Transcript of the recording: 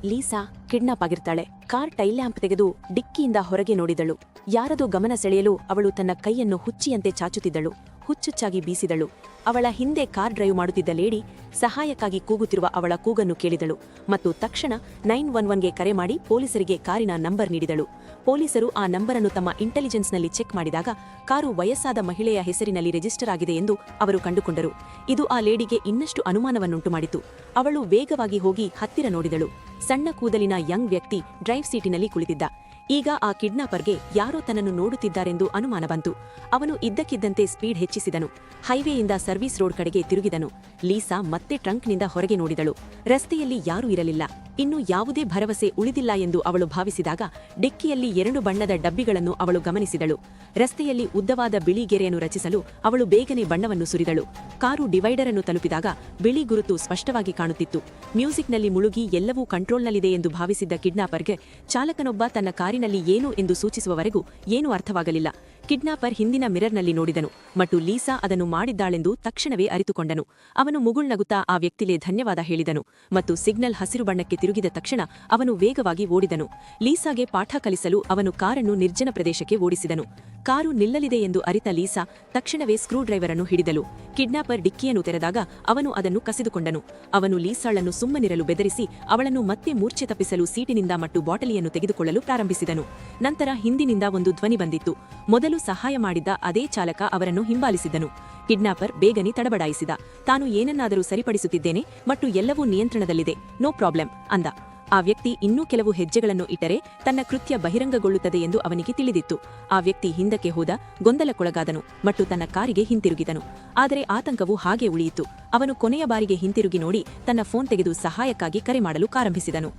Lisa kidnap ಆಗಿರ್ತಾಳೆ. Car tail lamp ತೆಗೆದು ಡಿಕ್ಕಿಯಿಂದ ಹೊರಗೆ ನೋಡಿದಳು. ಯಾರದೋ ಗಮನ ಸೆಳೆಯಲು ಅವಳು ತನ್ನ ಕೈಯನ್ನು ಹುಚ್ಚಿಯಂತೆ ಚಾಚುತ್ತಿದ್ದಳು. ಹುಚ್ಚುಚ್ಚಾಗಿ ಬೀಸಿದಳು. ಅವಳ ಹಿಂದೆ ಕಾರ್ ಡ್ರೈವ್ ಮಾಡುತ್ತಿದ್ದ ಲೇಡಿ ಸಹಾಯಕ್ಕಾಗಿ ಕೂಗುತ್ತಿರುವ ಅವಳ ಕೂಗನ್ನು ಕೇಳಿದಳು ಮತ್ತು ತಕ್ಷಣ 911ಗೆ ಕರೆ ಮಾಡಿ ಪೊಲೀಸರಿಗೆ ಕಾರಿನ ನಂಬರ್ ನೀಡಿದಳು. ಪೊಲೀಸರು ಆ ನಂಬರನ್ನು ತಮ್ಮ ಇಂಟೆಲಿಜೆನ್ಸ್ನಲ್ಲಿ ಚೆಕ್ ಮಾಡಿದಾಗ ಕಾರು ವಯಸ್ಸಾದ ಮಹಿಳೆಯ ಹೆಸರಿನಲ್ಲಿ ರಿಜಿಸ್ಟರ್ ಆಗಿದೆ ಎಂದು ಅವರು ಕಂಡುಕೊಂಡರು. ಇದು ಆ ಲೇಡಿಗೆ ಇನ್ನಷ್ಟು ಅನುಮಾನವನ್ನುಂಟು ಮಾಡಿತು. ಅವಳು ವೇಗವಾಗಿ ಹೋಗಿ ಹತ್ತಿರ ನೋಡಿದಳು. ಸಣ್ಣ ಕೂದಲಿನ ಯಂಗ್ ವ್ಯಕ್ತಿ ಡ್ರೈವ್ ಸೀಟಿನಲ್ಲಿ ಕುಳಿತಿದ್ದ. ಈಗ ಆ ಕಿಡ್ನಾಪರ್ಗೆ ಯಾರೋ ತನ್ನನ್ನು ನೋಡುತ್ತಿದ್ದಾರೆಂದು ಅನುಮಾನ ಬಂತು. ಅವನು ಇದ್ದಕ್ಕಿದ್ದಂತೆ ಸ್ಪೀಡ್ ಹೆಚ್ಚಿಸಿದನು. ಹೈವೇಯಿಂದ ಸರ್ವಿಸ್ ರೋಡ್ ಕಡೆಗೆ ತಿರುಗಿದನು. ಲೀಸಾ ಮತ್ತೆ ಟ್ರಂಕ್ನಿಂದ ಹೊರಗೆ ನೋಡಿದಳು. ರಸ್ತೆಯಲ್ಲಿ ಯಾರೂ ಇರಲಿಲ್ಲ. ಇನ್ನು ಯಾವುದೇ ಭರವಸೆ ಉಳಿದಿಲ್ಲ ಎಂದು ಅವಳು ಭಾವಿಸಿದಾಗ ಡಿಕ್ಕಿಯಲ್ಲಿ 2 ಬಣ್ಣದ ಡಬ್ಬಿಗಳನ್ನು ಅವಳು ಗಮನಿಸಿದಳು. ರಸ್ತೆಯಲ್ಲಿ ಉದ್ದವಾದ ಬಿಳಿ ಗೆರೆಯನ್ನು ರಚಿಸಲು ಅವಳು ಬೇಗನೆ ಬಣ್ಣವನ್ನು ಸುರಿದಳು. ಕಾರು ಡಿವೈಡರ್ ಅನ್ನು ತಲುಪಿದಾಗ ಬಿಳಿ ಗುರುತು ಸ್ಪಷ್ಟವಾಗಿ ಕಾಣುತ್ತಿತ್ತು. ಮ್ಯೂಸಿಕ್ನಲ್ಲಿ ಮುಳುಗಿ ಎಲ್ಲವೂ ಕಂಟ್ರೋಲ್ನಲ್ಲಿದೆ ಎಂದು ಭಾವಿಸಿದ್ದ ಕಿಡ್ನಾಪರ್ಗೆ ಚಾಲಕನೊಬ್ಬ ತನ್ನ ಕಾರಿನಲ್ಲಿ ಏನು ಎಂದು ಸೂಚಿಸುವವರೆಗೂ ಏನೂ ಅರ್ಥವಾಗಲಿಲ್ಲ. ಕಿಡ್ನಾಪರ್ ಹಿಂದಿನ ಮಿರರ್ನಲ್ಲಿ ನೋಡಿದನು ಮತ್ತು ಲೀಸಾ ಅದನ್ನು ಮಾಡಿದ್ದಾಳೆಂದು ತಕ್ಷಣವೇ ಅರಿತುಕೊಂಡನು. ಅವನು ಮುಗುಳ್ನಗುತ್ತಾ ಆ ವ್ಯಕ್ತಿಗೆ ಧನ್ಯವಾದ ಹೇಳಿದನು ಮತ್ತು ಸಿಗ್ನಲ್ ಹಸಿರು ಬಣ್ಣಕ್ಕೆ ತಿರುಗಿದ ತಕ್ಷಣ ಅವನು ವೇಗವಾಗಿ ಓಡಿದನು. ಲೀಸಾಗೆ ಪಾಠ ಕಲಿಸಲು ಅವನು ಕಾರನ್ನು ನಿರ್ಜನ ಪ್ರದೇಶಕ್ಕೆ ಓಡಿಸಿದನು. ಕಾರು ನಿಲ್ಲಲಿದೆ ಎಂದು ಅರಿತ ಲೀಸಾ ತಕ್ಷಣವೇ ಸ್ಕ್ರೂ ಡ್ರೈವರ್ ಅನ್ನು ಹಿಡಿದಳು. ಕಿಡ್ನಾಪರ್ ಡಿಕ್ಕಿಯನ್ನು ತೆರೆದಾಗ ಅವನು ಅದನ್ನು ಕಸಿದುಕೊಂಡನು. ಅವನು ಲೀಸಾಳನ್ನು ಸುಮ್ಮನಿರಲು ಬೆದರಿಸಿ ಅವಳನ್ನು ಮತ್ತೆ ಮೂರ್ಛೆ ತಪ್ಪಿಸಲು ಸೀಟಿನಿಂದ ಮತ್ತು ಬಾಟಲಿಯನ್ನು ತೆಗೆದುಕೊಳ್ಳಲು ಪ್ರಾರಂಭಿಸಿದನು. ನಂತರ ಹಿಂದಿನಿಂದ ಒಂದು ಧ್ವನಿ ಬಂದಿತ್ತು. ಮೊದಲು ಸಹಾಯ ಮಾಡಿದ್ದ ಅದೇ ಚಾಲಕ ಅವರನ್ನು ಹಿಂಬಾಲಿಸಿದನು. ಕಿಡ್ನಾಪರ್ ಬೇಗನೆ ತಡಬಡಾಯಿಸಿದ. ತಾನು ಏನನ್ನಾದರೂ ಸರಿಪಡಿಸುತ್ತಿದ್ದೇನೆ ಮತ್ತು ಎಲ್ಲವೂ ನಿಯಂತ್ರಣದಲ್ಲಿದೆ, ನೋ ಪ್ರಾಬ್ಲಮ್ ಅಂದ. ಆ ವ್ಯಕ್ತಿ ಇನ್ನೂ ಕೆಲವು ಹೆಜ್ಜೆಗಳನ್ನು ಇಟ್ಟರೆ ತನ್ನ ಕೃತ್ಯ ಬಹಿರಂಗಗೊಳ್ಳುತ್ತದೆ ಎಂದು ಅವನಿಗೆ ತಿಳಿದಿತ್ತು. ಆ ವ್ಯಕ್ತಿ ಹಿಂದಕ್ಕೆ ಹೋದ, ಗೊಂದಲಕ್ಕೊಳಗಾದನು ಮತ್ತು ತನ್ನ ಕಾರಿಗೆ ಹಿಂತಿರುಗಿದನು. ಆದರೆ ಆತಂಕವು ಹಾಗೆ ಉಳಿಯಿತು. ಅವನು ಕೊನೆಯ ಬಾರಿಗೆ ಹಿಂತಿರುಗಿ ನೋಡಿ ತನ್ನ ಫೋನ್ ತೆಗೆದು ಸಹಾಯಕ್ಕಾಗಿ ಕರೆ ಮಾಡಲು ಪ್ರಾರಂಭಿಸಿದನು.